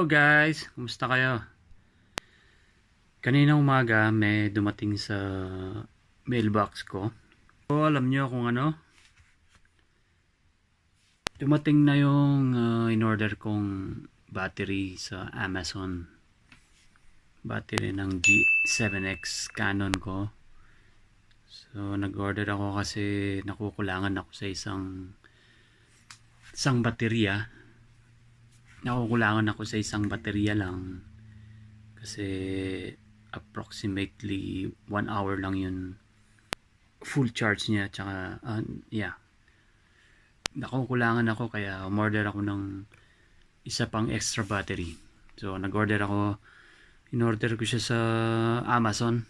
guys, kumusta kayo? Kanina umaga may dumating sa mailbox ko. So, alam nyo kung ano? Dumating na yung in-order kong battery sa Amazon. Battery ng G7x Canon ko. So nag-order ako kasi nakukulangan ako sa isang baterya. Nakukulangan ako sa isang baterya lang kasi approximately 1 hour lang yun full charge niya, tsaka nakukulangan ako kaya umorder ako ng isa pang extra battery. So in-order ko siya sa Amazon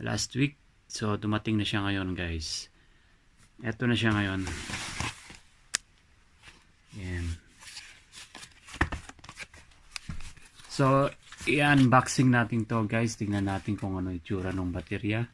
last week. So dumating na siya ngayon guys. Eto na siya ngayon. Yan. So, i-unboxing natin to guys. Tingnan natin kung ano itsura ng baterya.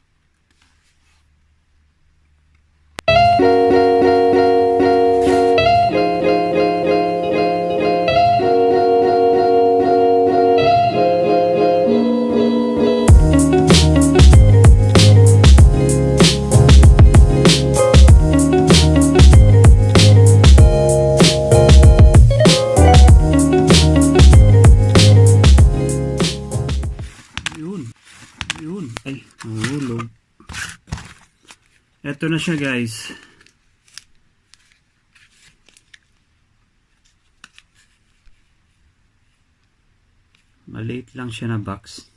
Ay, nahulog. Ito na siya guys. Maliit lang siya na box.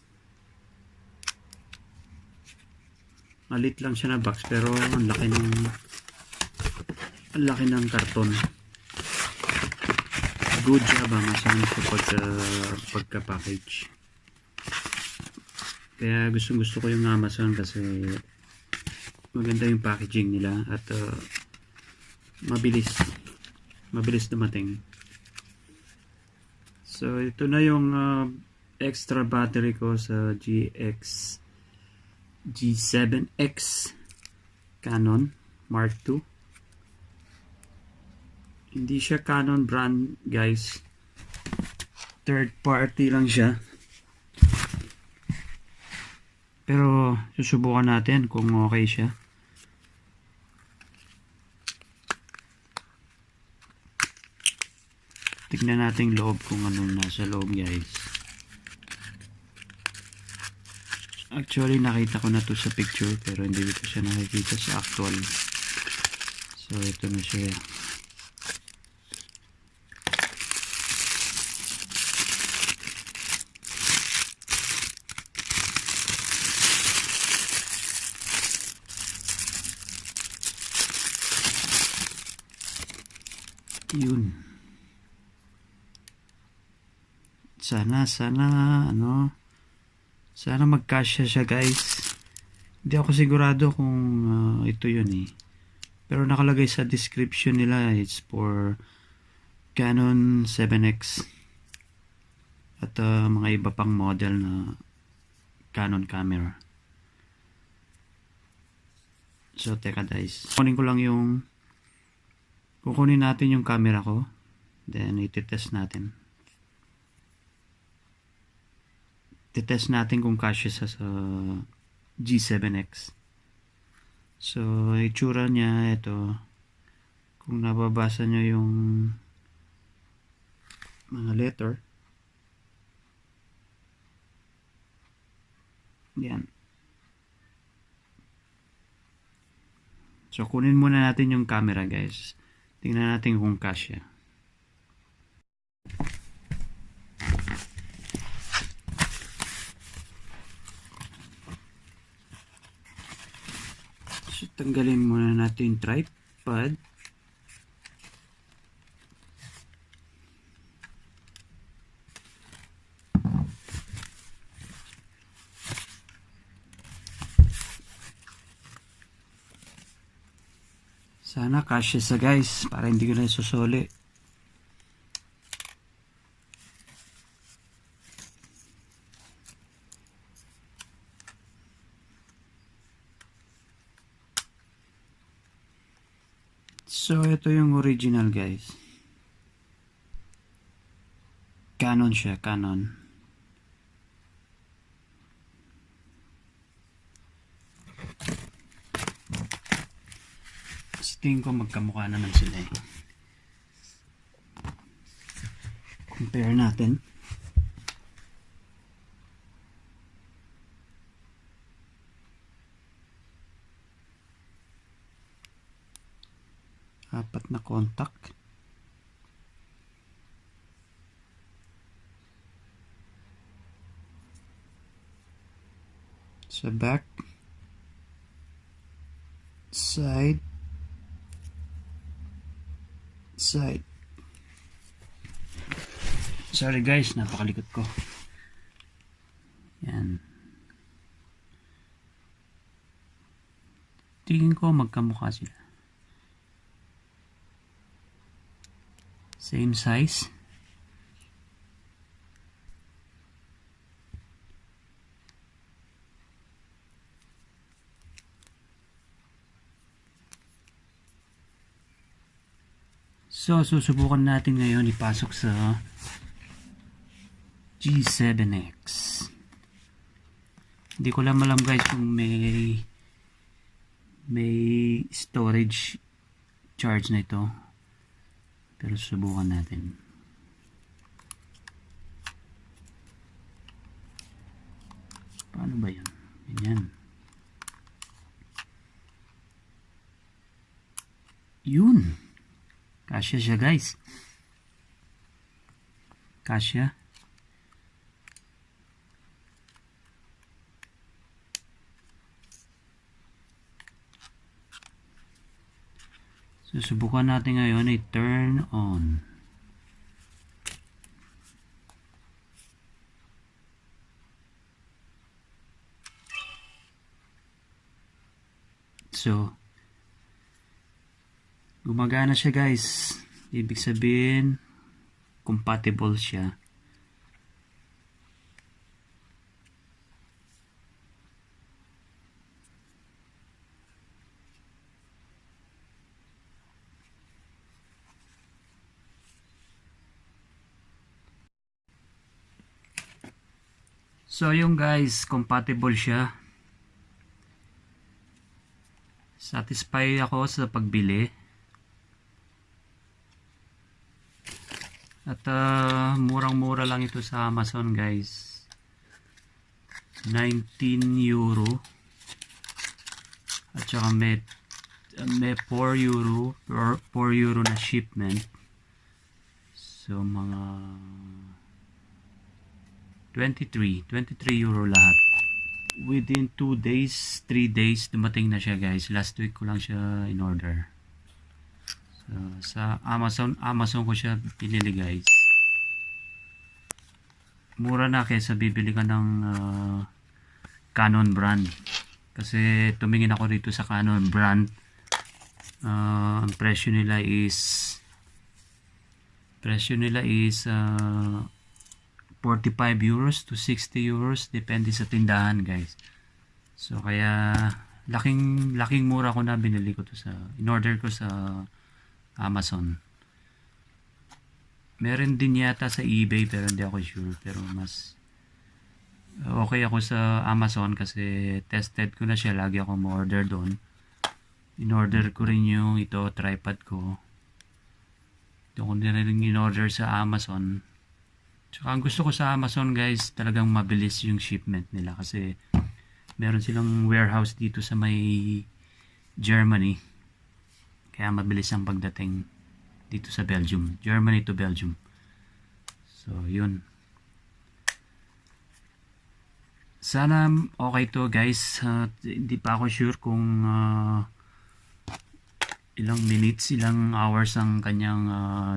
Maliit lang siya na box pero ang laki ng karton. Good job ang asahan sa pagka-package. Kaya gusto ko yung Amazon kasi maganda yung packaging nila at mabilis dumating. So ito na yung extra battery ko sa G7x Canon Mark II. Hindi siya Canon brand guys, third party lang siya. Pero susubukan natin kung okay siya. Tignan natin loob kung anong nasa loob guys. Actually nakita ko na to sa picture pero hindi ko siya nakikita sa actual. So ito na siya. Yun. Sana magkasya siya guys. Hindi ako sigurado kung ito yun eh. Pero nakalagay sa description nila it's for Canon 7x at mga iba pang model na Canon camera. So teka guys, kukunin natin yung camera ko, then ititest natin. Titest natin kung kasya sa G7X. So itsura niya ito. Kung nababasa nyo yung mga letter, yan. So kunin muna natin yung camera guys. Tingnan natin kung kasya. So tanggalin muna natin yung tripod. Sana kasya sa guys para hindi ko na isusuli. So ito yung original guys. Canon siya, Canon. Sa tingin ko magkamukha naman sila eh. Compare natin. Apat na contact. Sa back, side, side. Sorry guys, napakalikot ko. Yan. Tingin ko magkamukha sila. Same size. So, susubukan natin ngayon ipasok sa G7X. Hindi ko lang alam guys kung may storage charge na ito. Pero susubukan natin. Paano ba yun? Ganyan. Yun. Kasya siya guys. Kasya. Susubukan natin ngayon ay turn on. So, gumagana siya guys. Ibig sabihin, compatible siya. So yung guys, compatible siya. Satisfied ako sa pagbili. At murang-mura lang ito sa Amazon guys. 19 euro. At saka may 4 euro, 4 euro na shipment. So mga 23 euro lahat. Within 2 days, 3 days dumating na siya guys. Last week ko lang siya in order. So, sa Amazon ko siya pinili guys. Mura na kaysa bibili ka ng Canon brand. Kasi tumingin ako dito sa Canon brand. Ang presyo nila is 45 euros to 60 euros depende sa tindahan guys. So kaya laking mura ko na binili ko to in order ko sa Amazon. Meron din yata sa eBay pero hindi ako sure, pero mas okay ako sa Amazon kasi tested ko na siya, lagi ako mo-order doon. In order ko rin yung tripod ko. Ito ko din rin in order sa Amazon. Tsaka ang gusto ko sa Amazon guys, talagang mabilis yung shipment nila kasi meron silang warehouse dito sa may Germany. Kaya mabilis ang pagdating dito sa Belgium. Germany to Belgium. So, yun. Sana okay to guys. Hindi pa ako sure kung ilang minutes, ilang hours ang kanyang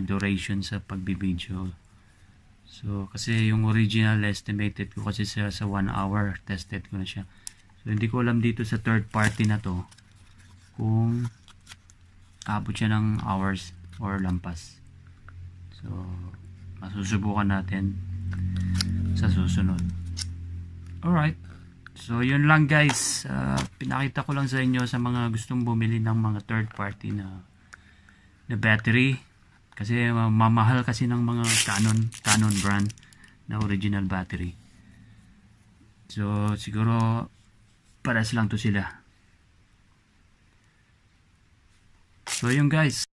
duration sa pagbibideo. So, kasi yung original estimated ko kasi sa 1 hour, tested ko na siya. So, hindi ko alam dito sa third party na to kung abot siya ng hours or lampas. So, masusubukan natin sa susunod. Alright. So, yun lang guys. Pinakita ko lang sa inyo sa mga gustong bumili ng mga third party na battery. Kasi mamahal kasi ng mga Canon brand. na original battery. So siguro pares lang to sila. So yun guys.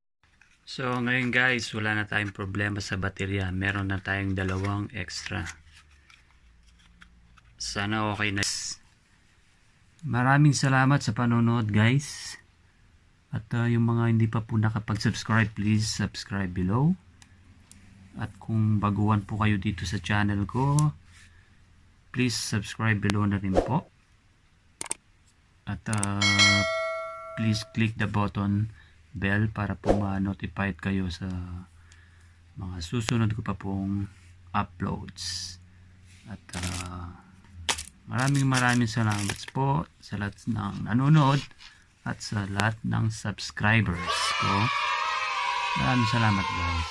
So ngayon guys, wala na tayong problema sa baterya. Meron na tayong dalawang extra. Sana okay na. Maraming salamat sa panonood guys. At yung mga hindi pa po nakapag-subscribe, please subscribe below. At kung baguhan po kayo dito sa channel ko, please subscribe below na rin po. At please click the button bell para po ma-notified kayo sa mga susunod ko pa pong uploads. At maraming salamat po sa lahat ng nanonood at sa lahat ng subscribers ko. Maraming salamat guys.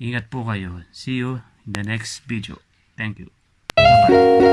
Ingat po kayo. See you in the next video. Thank you. Bye-bye.